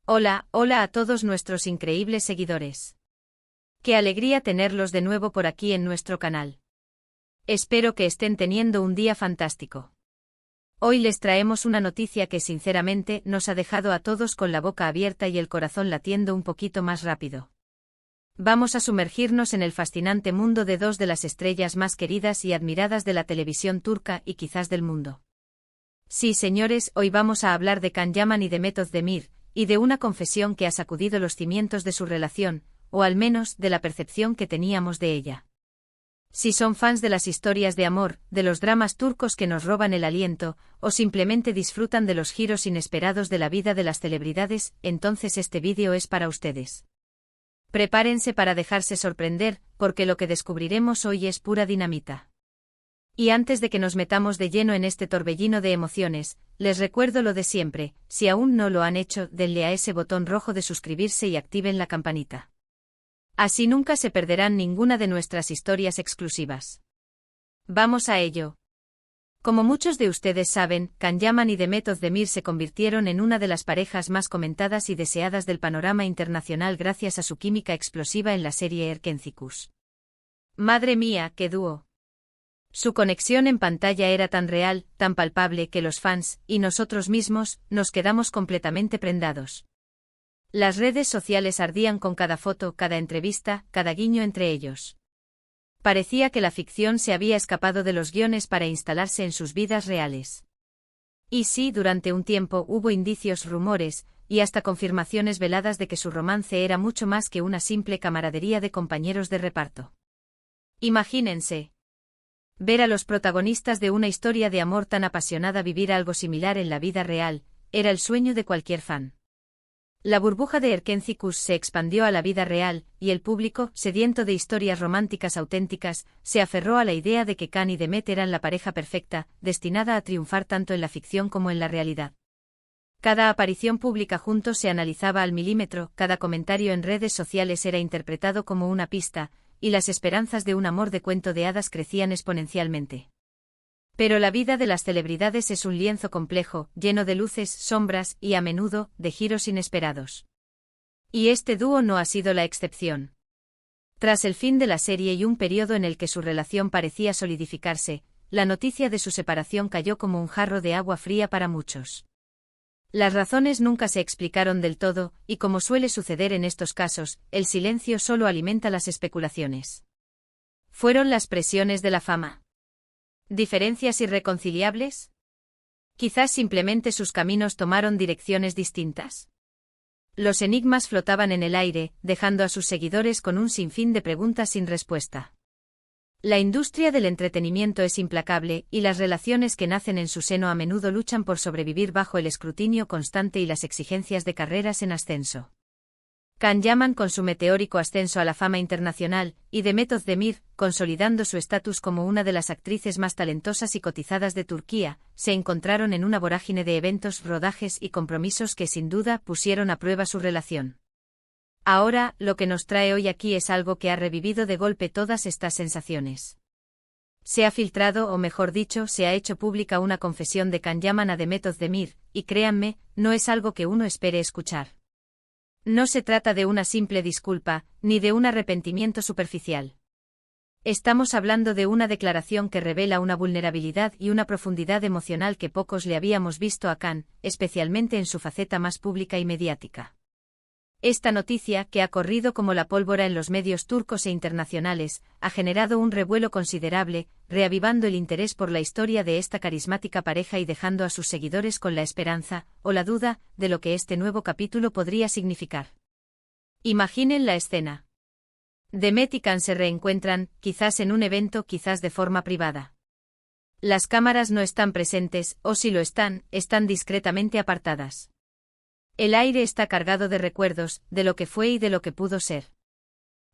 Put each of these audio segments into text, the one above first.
Hola, hola a todos nuestros increíbles seguidores. Qué alegría tenerlos de nuevo por aquí en nuestro canal. Espero que estén teniendo un día fantástico. Hoy les traemos una noticia que sinceramente nos ha dejado a todos con la boca abierta y el corazón latiendo un poquito más rápido. Vamos a sumergirnos en el fascinante mundo de dos de las estrellas más queridas y admiradas de la televisión turca y quizás del mundo. Sí, señores, hoy vamos a hablar de Can Yaman y de Mehmet Özdemir, y de una confesión que ha sacudido los cimientos de su relación, o al menos de la percepción que teníamos de ella. Si son fans de las historias de amor, de los dramas turcos que nos roban el aliento, o simplemente disfrutan de los giros inesperados de la vida de las celebridades, entonces este vídeo es para ustedes. Prepárense para dejarse sorprender, porque lo que descubriremos hoy es pura dinamita. Y antes de que nos metamos de lleno en este torbellino de emociones, les recuerdo lo de siempre: si aún no lo han hecho, denle a ese botón rojo de suscribirse y activen la campanita. Así nunca se perderán ninguna de nuestras historias exclusivas. Vamos a ello. Como muchos de ustedes saben, Can Yaman y Mehmet Özdemir se convirtieron en una de las parejas más comentadas y deseadas del panorama internacional gracias a su química explosiva en la serie Erkenci. Madre mía, qué dúo. Su conexión en pantalla era tan real, tan palpable que los fans, y nosotros mismos, nos quedamos completamente prendados. Las redes sociales ardían con cada foto, cada entrevista, cada guiño entre ellos. Parecía que la ficción se había escapado de los guiones para instalarse en sus vidas reales. Y sí, durante un tiempo hubo indicios, rumores, y hasta confirmaciones veladas de que su romance era mucho más que una simple camaradería de compañeros de reparto. Imagínense ver a los protagonistas de una historia de amor tan apasionada vivir algo similar en la vida real, era el sueño de cualquier fan. La burbuja de Erkenci se expandió a la vida real, y el público, sediento de historias románticas auténticas, se aferró a la idea de que Can y Mehmet eran la pareja perfecta, destinada a triunfar tanto en la ficción como en la realidad. Cada aparición pública juntos se analizaba al milímetro, cada comentario en redes sociales era interpretado como una pista, y las esperanzas de un amor de cuento de hadas crecían exponencialmente. Pero la vida de las celebridades es un lienzo complejo, lleno de luces, sombras y, a menudo, de giros inesperados. Y este dúo no ha sido la excepción. Tras el fin de la serie y un periodo en el que su relación parecía solidificarse, la noticia de su separación cayó como un jarro de agua fría para muchos. Las razones nunca se explicaron del todo, y como suele suceder en estos casos, el silencio solo alimenta las especulaciones. ¿Fueron las presiones de la fama? ¿Diferencias irreconciliables? ¿Quizás simplemente sus caminos tomaron direcciones distintas? Los enigmas flotaban en el aire, dejando a sus seguidores con un sinfín de preguntas sin respuesta. La industria del entretenimiento es implacable, y las relaciones que nacen en su seno a menudo luchan por sobrevivir bajo el escrutinio constante y las exigencias de carreras en ascenso. Can Yaman con su meteórico ascenso a la fama internacional, y Mehmet Özdemir, consolidando su estatus como una de las actrices más talentosas y cotizadas de Turquía, se encontraron en una vorágine de eventos, rodajes y compromisos que sin duda pusieron a prueba su relación. Ahora, lo que nos trae hoy aquí es algo que ha revivido de golpe todas estas sensaciones. Se ha filtrado, o mejor dicho, se ha hecho pública una confesión de Can Yaman a Mehmet Özdemir, y créanme, no es algo que uno espere escuchar. No se trata de una simple disculpa, ni de un arrepentimiento superficial. Estamos hablando de una declaración que revela una vulnerabilidad y una profundidad emocional que pocos le habíamos visto a Can, especialmente en su faceta más pública y mediática. Esta noticia, que ha corrido como la pólvora en los medios turcos e internacionales, ha generado un revuelo considerable, reavivando el interés por la historia de esta carismática pareja y dejando a sus seguidores con la esperanza, o la duda, de lo que este nuevo capítulo podría significar. Imaginen la escena. Mehmet y Can se reencuentran, quizás en un evento, quizás de forma privada. Las cámaras no están presentes, o si lo están, están discretamente apartadas. El aire está cargado de recuerdos, de lo que fue y de lo que pudo ser.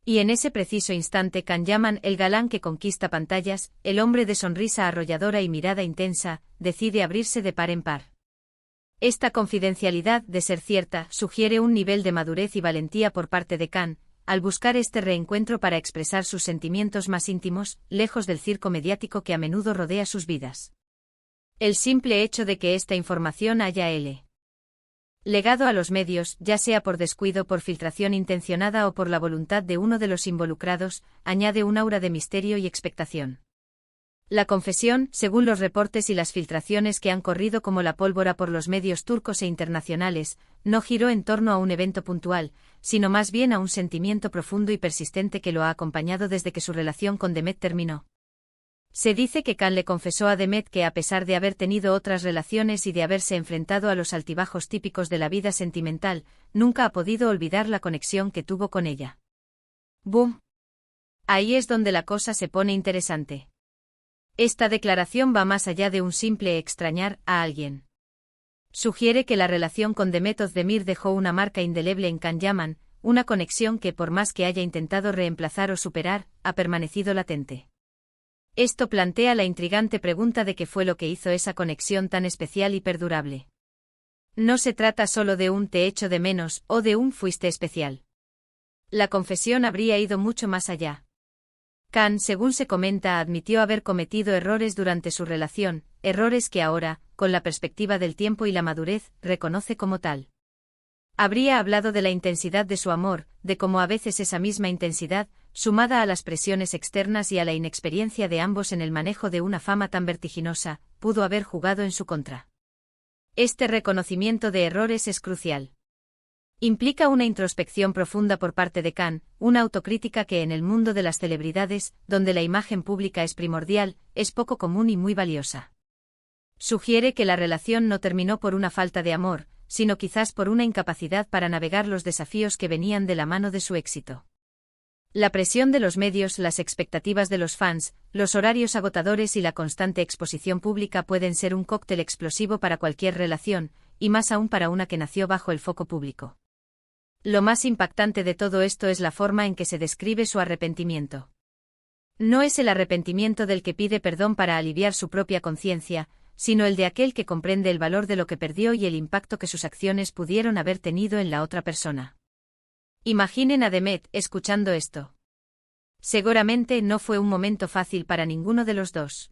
Y en ese preciso instante Can Yaman, el galán que conquista pantallas, el hombre de sonrisa arrolladora y mirada intensa, decide abrirse de par en par. Esta confidencialidad, de ser cierta, sugiere un nivel de madurez y valentía por parte de Can, al buscar este reencuentro para expresar sus sentimientos más íntimos, lejos del circo mediático que a menudo rodea sus vidas. El simple hecho de que esta información haya legado a los medios, ya sea por descuido, por filtración intencionada o por la voluntad de uno de los involucrados, añade un aura de misterio y expectación. La confesión, según los reportes y las filtraciones que han corrido como la pólvora por los medios turcos e internacionales, no giró en torno a un evento puntual, sino más bien a un sentimiento profundo y persistente que lo ha acompañado desde que su relación con Demet terminó. Se dice que Can le confesó a Demet que a pesar de haber tenido otras relaciones y de haberse enfrentado a los altibajos típicos de la vida sentimental, nunca ha podido olvidar la conexión que tuvo con ella. ¡Bum! Ahí es donde la cosa se pone interesante. Esta declaración va más allá de un simple extrañar a alguien. Sugiere que la relación con Demet Özdemir dejó una marca indeleble en Can Yaman, una conexión que por más que haya intentado reemplazar o superar, ha permanecido latente. Esto plantea la intrigante pregunta de qué fue lo que hizo esa conexión tan especial y perdurable. No se trata solo de un te echo de menos o de un fuiste especial. La confesión habría ido mucho más allá. Can, según se comenta, admitió haber cometido errores durante su relación, errores que ahora, con la perspectiva del tiempo y la madurez, reconoce como tal. Habría hablado de la intensidad de su amor, de cómo a veces esa misma intensidad, sumada a las presiones externas y a la inexperiencia de ambos en el manejo de una fama tan vertiginosa, pudo haber jugado en su contra. Este reconocimiento de errores es crucial. Implica una introspección profunda por parte de Can, una autocrítica que en el mundo de las celebridades, donde la imagen pública es primordial, es poco común y muy valiosa. Sugiere que la relación no terminó por una falta de amor, sino quizás por una incapacidad para navegar los desafíos que venían de la mano de su éxito. La presión de los medios, las expectativas de los fans, los horarios agotadores y la constante exposición pública pueden ser un cóctel explosivo para cualquier relación, y más aún para una que nació bajo el foco público. Lo más impactante de todo esto es la forma en que se describe su arrepentimiento. No es el arrepentimiento del que pide perdón para aliviar su propia conciencia, sino el de aquel que comprende el valor de lo que perdió y el impacto que sus acciones pudieron haber tenido en la otra persona. Imaginen a Demet escuchando esto. Seguramente no fue un momento fácil para ninguno de los dos.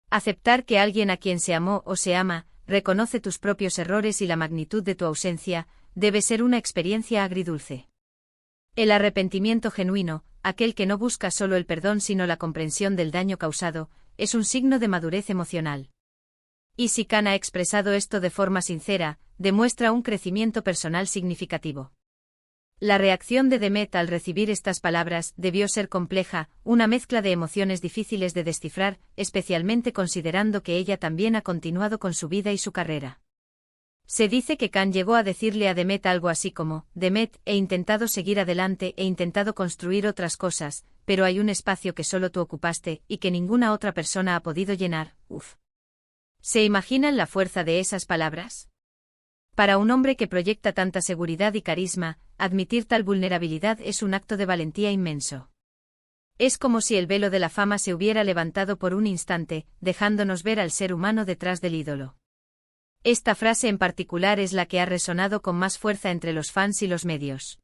Aceptar que alguien a quien se amó o se ama, reconoce tus propios errores y la magnitud de tu ausencia, debe ser una experiencia agridulce. El arrepentimiento genuino, aquel que no busca solo el perdón sino la comprensión del daño causado, es un signo de madurez emocional. Y si Can ha expresado esto de forma sincera, demuestra un crecimiento personal significativo. La reacción de Demet al recibir estas palabras debió ser compleja, una mezcla de emociones difíciles de descifrar, especialmente considerando que ella también ha continuado con su vida y su carrera. Se dice que Can llegó a decirle a Demet algo así como, Demet, he intentado seguir adelante, he intentado construir otras cosas, pero hay un espacio que solo tú ocupaste y que ninguna otra persona ha podido llenar, uf. ¿Se imaginan la fuerza de esas palabras? Para un hombre que proyecta tanta seguridad y carisma, admitir tal vulnerabilidad es un acto de valentía inmenso. Es como si el velo de la fama se hubiera levantado por un instante, dejándonos ver al ser humano detrás del ídolo. Esta frase en particular es la que ha resonado con más fuerza entre los fans y los medios.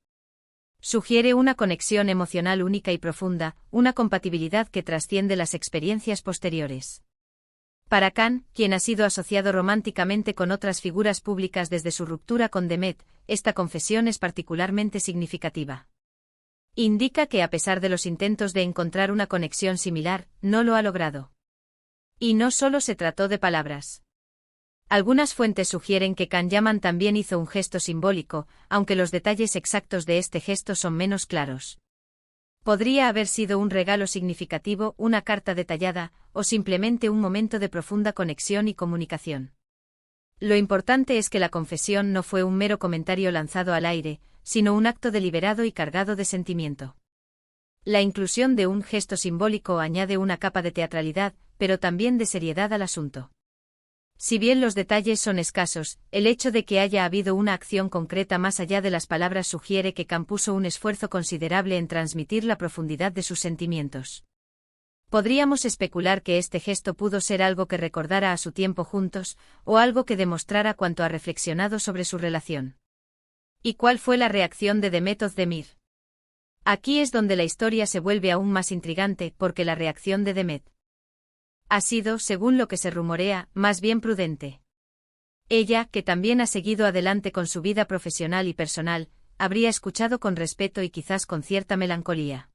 Sugiere una conexión emocional única y profunda, una compatibilidad que trasciende las experiencias posteriores. Para Can, quien ha sido asociado románticamente con otras figuras públicas desde su ruptura con Demet, esta confesión es particularmente significativa. Indica que a pesar de los intentos de encontrar una conexión similar, no lo ha logrado. Y no solo se trató de palabras. Algunas fuentes sugieren que Can Yaman también hizo un gesto simbólico, aunque los detalles exactos de este gesto son menos claros. Podría haber sido un regalo significativo, una carta detallada, o simplemente un momento de profunda conexión y comunicación. Lo importante es que la confesión no fue un mero comentario lanzado al aire, sino un acto deliberado y cargado de sentimiento. La inclusión de un gesto simbólico añade una capa de teatralidad, pero también de seriedad al asunto. Si bien los detalles son escasos, el hecho de que haya habido una acción concreta más allá de las palabras sugiere que Can puso un esfuerzo considerable en transmitir la profundidad de sus sentimientos. Podríamos especular que este gesto pudo ser algo que recordara a su tiempo juntos, o algo que demostrara cuánto ha reflexionado sobre su relación. ¿Y cuál fue la reacción de Demet Özdemir? Aquí es donde la historia se vuelve aún más intrigante, porque la reacción de Demet ha sido, según lo que se rumorea, más bien prudente. Ella, que también ha seguido adelante con su vida profesional y personal, habría escuchado con respeto y quizás con cierta melancolía.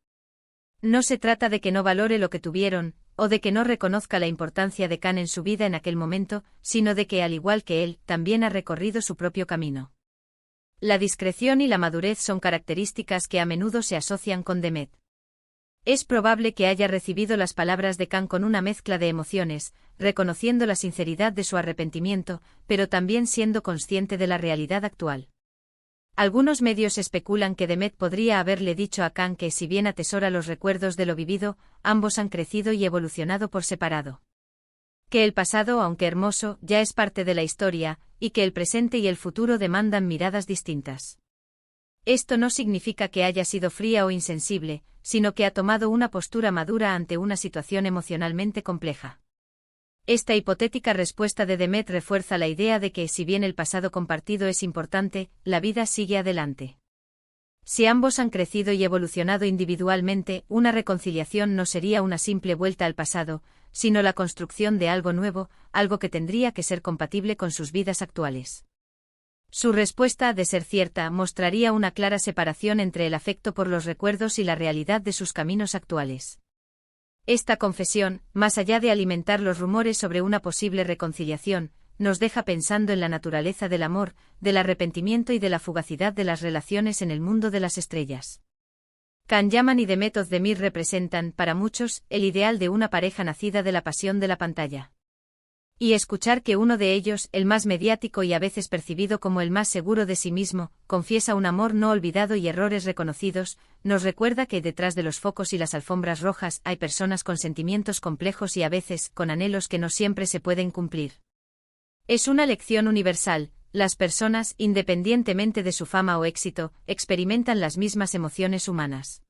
No se trata de que no valore lo que tuvieron, o de que no reconozca la importancia de Khan en su vida en aquel momento, sino de que, al igual que él, también ha recorrido su propio camino. La discreción y la madurez son características que a menudo se asocian con Demet. Es probable que haya recibido las palabras de Khan con una mezcla de emociones, reconociendo la sinceridad de su arrepentimiento, pero también siendo consciente de la realidad actual. Algunos medios especulan que Demet podría haberle dicho a Khan que, si bien atesora los recuerdos de lo vivido, ambos han crecido y evolucionado por separado. Que el pasado, aunque hermoso, ya es parte de la historia, y que el presente y el futuro demandan miradas distintas. Esto no significa que haya sido fría o insensible, sino que ha tomado una postura madura ante una situación emocionalmente compleja. Esta hipotética respuesta de Demet refuerza la idea de que, si bien el pasado compartido es importante, la vida sigue adelante. Si ambos han crecido y evolucionado individualmente, una reconciliación no sería una simple vuelta al pasado, sino la construcción de algo nuevo, algo que tendría que ser compatible con sus vidas actuales. Su respuesta, de ser cierta, mostraría una clara separación entre el afecto por los recuerdos y la realidad de sus caminos actuales. Esta confesión, más allá de alimentar los rumores sobre una posible reconciliación, nos deja pensando en la naturaleza del amor, del arrepentimiento y de la fugacidad de las relaciones en el mundo de las estrellas. Khan Yaman y Demet Özdemir representan, para muchos, el ideal de una pareja nacida de la pasión de la pantalla. Y escuchar que uno de ellos, el más mediático y a veces percibido como el más seguro de sí mismo, confiesa un amor no olvidado y errores reconocidos, nos recuerda que detrás de los focos y las alfombras rojas hay personas con sentimientos complejos y a veces con anhelos que no siempre se pueden cumplir. Es una lección universal: las personas, independientemente de su fama o éxito, experimentan las mismas emociones humanas.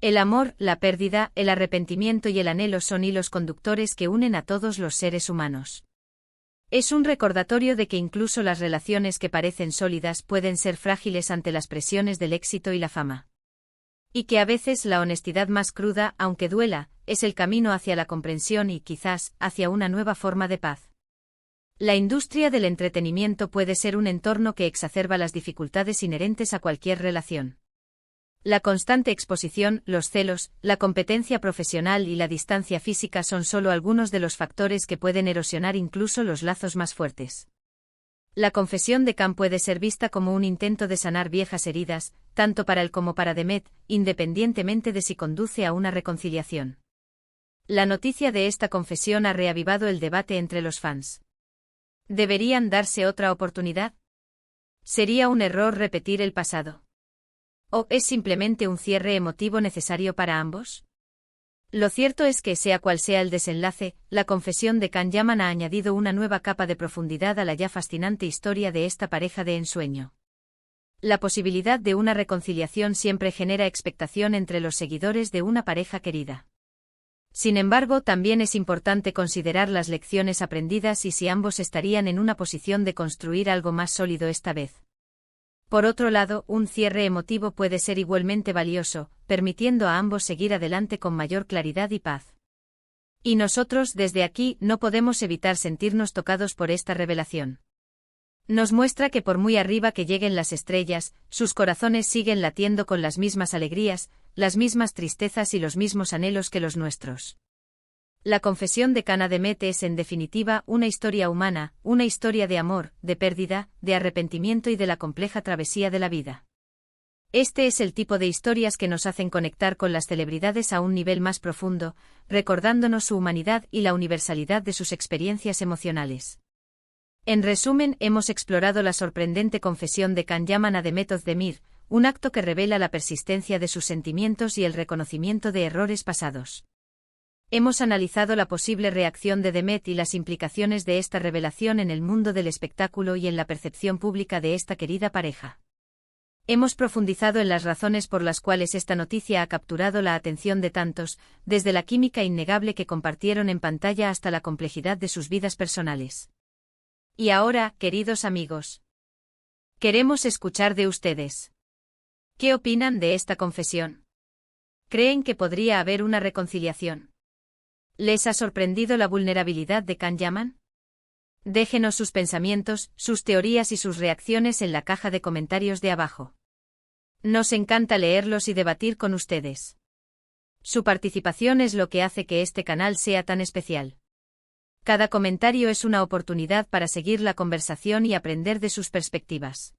El amor, la pérdida, el arrepentimiento y el anhelo son hilos conductores que unen a todos los seres humanos. Es un recordatorio de que incluso las relaciones que parecen sólidas pueden ser frágiles ante las presiones del éxito y la fama. Y que a veces la honestidad más cruda, aunque duela, es el camino hacia la comprensión y, quizás, hacia una nueva forma de paz. La industria del entretenimiento puede ser un entorno que exacerba las dificultades inherentes a cualquier relación. La constante exposición, los celos, la competencia profesional y la distancia física son solo algunos de los factores que pueden erosionar incluso los lazos más fuertes. La confesión de Khan puede ser vista como un intento de sanar viejas heridas, tanto para él como para Demet, independientemente de si conduce a una reconciliación. La noticia de esta confesión ha reavivado el debate entre los fans. ¿Deberían darse otra oportunidad? ¿Sería un error repetir el pasado? ¿O es simplemente un cierre emotivo necesario para ambos? Lo cierto es que, sea cual sea el desenlace, la confesión de Khan Yaman ha añadido una nueva capa de profundidad a la ya fascinante historia de esta pareja de ensueño. La posibilidad de una reconciliación siempre genera expectación entre los seguidores de una pareja querida. Sin embargo, también es importante considerar las lecciones aprendidas y si ambos estarían en una posición de construir algo más sólido esta vez. Por otro lado, un cierre emotivo puede ser igualmente valioso, permitiendo a ambos seguir adelante con mayor claridad y paz. Y nosotros, desde aquí, no podemos evitar sentirnos tocados por esta revelación. Nos muestra que por muy arriba que lleguen las estrellas, sus corazones siguen latiendo con las mismas alegrías, las mismas tristezas y los mismos anhelos que los nuestros. La confesión de Khan a Demet es, en definitiva, una historia humana, una historia de amor, de pérdida, de arrepentimiento y de la compleja travesía de la vida. Este es el tipo de historias que nos hacen conectar con las celebridades a un nivel más profundo, recordándonos su humanidad y la universalidad de sus experiencias emocionales. En resumen, hemos explorado la sorprendente confesión de Khan Yaman a Demet Özdemir, un acto que revela la persistencia de sus sentimientos y el reconocimiento de errores pasados. Hemos analizado la posible reacción de Demet y las implicaciones de esta revelación en el mundo del espectáculo y en la percepción pública de esta querida pareja. Hemos profundizado en las razones por las cuales esta noticia ha capturado la atención de tantos, desde la química innegable que compartieron en pantalla hasta la complejidad de sus vidas personales. Y ahora, queridos amigos, queremos escuchar de ustedes. ¿Qué opinan de esta confesión? ¿Creen que podría haber una reconciliación? ¿Les ha sorprendido la vulnerabilidad de Khan Yaman? Déjenos sus pensamientos, sus teorías y sus reacciones en la caja de comentarios de abajo. Nos encanta leerlos y debatir con ustedes. Su participación es lo que hace que este canal sea tan especial. Cada comentario es una oportunidad para seguir la conversación y aprender de sus perspectivas.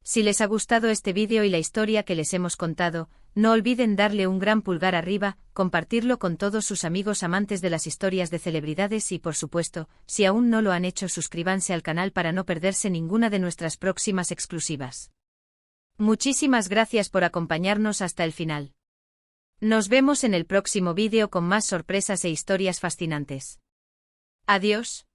Si les ha gustado este vídeo y la historia que les hemos contado, no olviden darle un gran pulgar arriba, compartirlo con todos sus amigos amantes de las historias de celebridades y por supuesto, si aún no lo han hecho, suscríbanse al canal para no perderse ninguna de nuestras próximas exclusivas. Muchísimas gracias por acompañarnos hasta el final. Nos vemos en el próximo vídeo con más sorpresas e historias fascinantes. Adiós.